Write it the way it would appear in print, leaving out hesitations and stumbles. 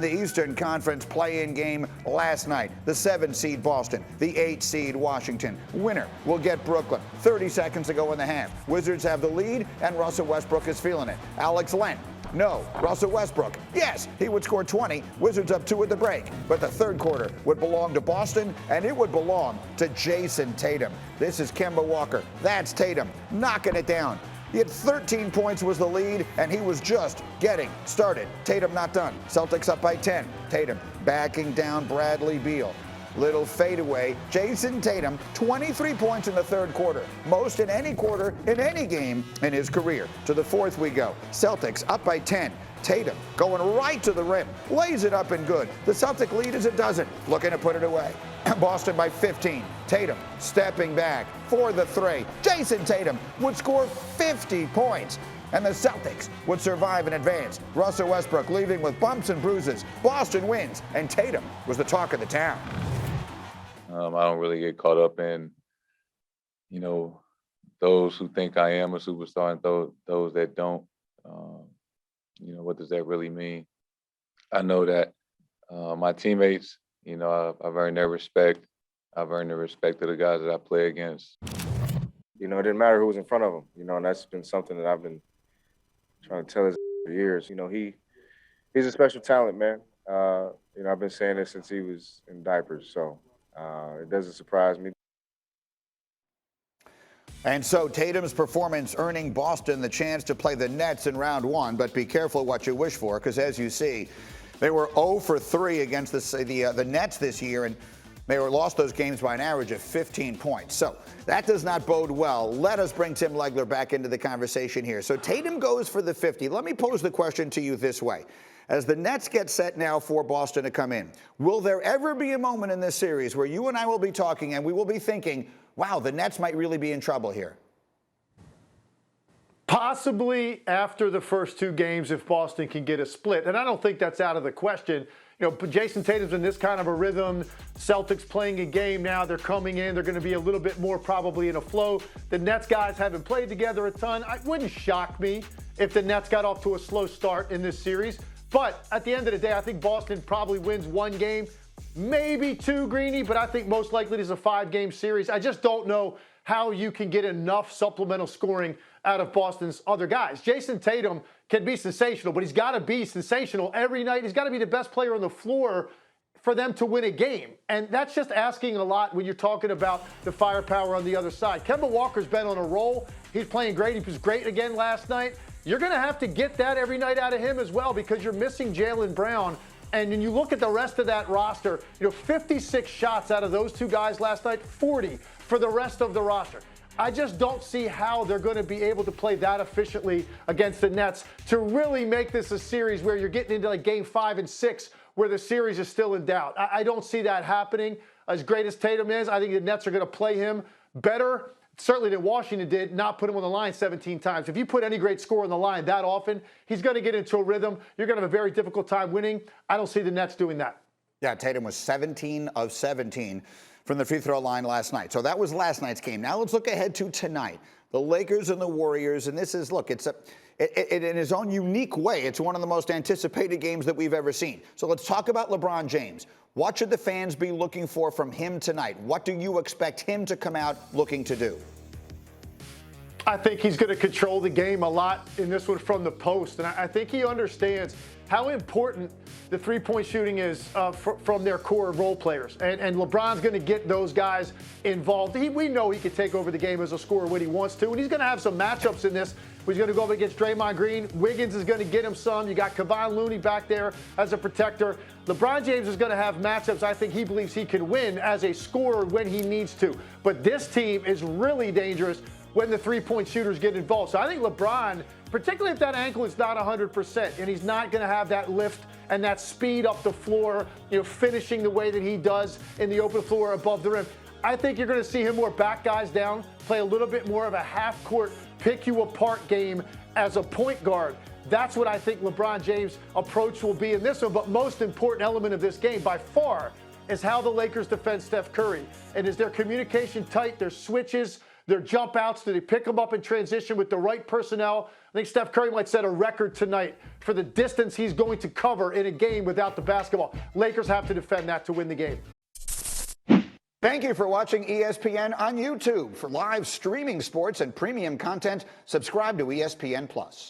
The Eastern Conference play-in game last night. The 7-seed Boston, the 8-seed Washington. Winner will get Brooklyn. 30 seconds to go in the half. Wizards have the lead, and Russell Westbrook is feeling it. Alex Len. No. Russell Westbrook. Yes, he would score 20. Wizards up 2 at the break. But the third quarter would belong to Boston, and it would belong to Jayson Tatum. This is Kemba Walker. That's Tatum knocking it down. He had 13 points was the lead, and he was just getting started. Tatum not done. Celtics up by 10. Tatum backing down Bradley Beal. Little fadeaway. Jayson Tatum, 23 points in the third quarter. Most in any quarter in any game in his career. To the fourth we go. Celtics up by 10. Tatum going right to the rim. Lays it up and good. The Celtic lead is a dozen. Looking to put it away. Boston by 15. Tatum stepping back for the three. Jayson Tatum would score 50 points. And the Celtics would survive and advance. Russell Westbrook leaving with bumps and bruises. Boston wins, and Tatum was the talk of the town. I don't really get caught up in, those who think I am a superstar and those that don't. What does that really mean? I know that my teammates, I've earned their respect. I've earned the respect of the guys that I play against. It didn't matter who was in front of him, and that's been something that I've been trying to tell his for years. He's a special talent, man. I've been saying this since he was in diapers, so it doesn't surprise me. And so Tatum's performance earning Boston the chance to play the Nets in round one, but be careful what you wish for, because as you see, they were 0 for 3 against the Nets this year, and they lost those games by an average of 15 points. So that does not bode well. Let us bring Tim Legler back into the conversation here. So Tatum goes for the 50. Let me pose the question to you this way. As the Nets get set now for Boston to come in, will there ever be a moment in this series where you and I will be talking and we will be thinking, wow, the Nets might really be in trouble here? Possibly after the first 2 games if Boston can get a split. And I don't think that's out of the question. Jayson Tatum's in this kind of a rhythm. Celtics playing a game now. They're coming in. They're going to be a little bit more probably in a flow. The Nets guys haven't played together a ton. It wouldn't shock me if the Nets got off to a slow start in this series. But at the end of the day, I think Boston probably wins 1 game, maybe 2, Greeny, but I think most likely it is a 5-game series. I just don't know how you can get enough supplemental scoring out of Boston's other guys. Jayson Tatum can be sensational, but he's got to be sensational every night. He's got to be the best player on the floor for them to win a game. And that's just asking a lot when you're talking about the firepower on the other side. Kemba Walker's been on a roll. He's playing great. He was great again last night. You're going to have to get that every night out of him as well, because you're missing Jaylen Brown. And when you look at the rest of that roster, 56 shots out of those 2 guys last night, 40 for the rest of the roster. I just don't see how they're going to be able to play that efficiently against the Nets to really make this a series where you're getting into like game 5 and 6 where the series is still in doubt. I don't see that happening. As great as Tatum is, I think the Nets are going to play him better, certainly than Washington did, not put him on the line 17 times. If you put any great scorer on the line that often, he's going to get into a rhythm. You're going to have a very difficult time winning. I don't see the Nets doing that. Yeah, Tatum was 17 of 17 from the free throw line last night. So that was last night's game. Now let's look ahead to tonight. The Lakers and the Warriors, and this is, look, in his own unique way, it's one of the most anticipated games that we've ever seen. So let's talk about LeBron James. What should the fans be looking for from him tonight? What do you expect him to come out looking to do? I think he's going to control the game a lot in this one from the post. And I think he understands how important the three-point shooting is from their core role players. And LeBron's going to get those guys involved. We know he can take over the game as a scorer when he wants to. And he's going to have some matchups in this. He's going to go up against Draymond Green. Wiggins is going to get him some. You got Kevon Looney back there as a protector. LeBron James is going to have matchups I think he believes he can win as a scorer when he needs to. But this team is really dangerous when the three-point shooters get involved. So I think LeBron, particularly if that ankle is not 100% and he's not going to have that lift and that speed up the floor, finishing the way that he does in the open floor above the rim, I think you're going to see him more back guys down, play a little bit more of a half-court, pick-you-apart game as a point guard. That's what I think LeBron James' approach will be in this one. But most important element of this game by far is how the Lakers defend Steph Curry. And is their communication tight, their switches, their jump outs? Do they pick them up in transition with the right personnel? I think Steph Curry might set a record tonight for the distance he's going to cover in a game without the basketball. Lakers have to defend that to win the game. Thank you for watching ESPN on YouTube. For live streaming sports and premium content, subscribe to ESPN+.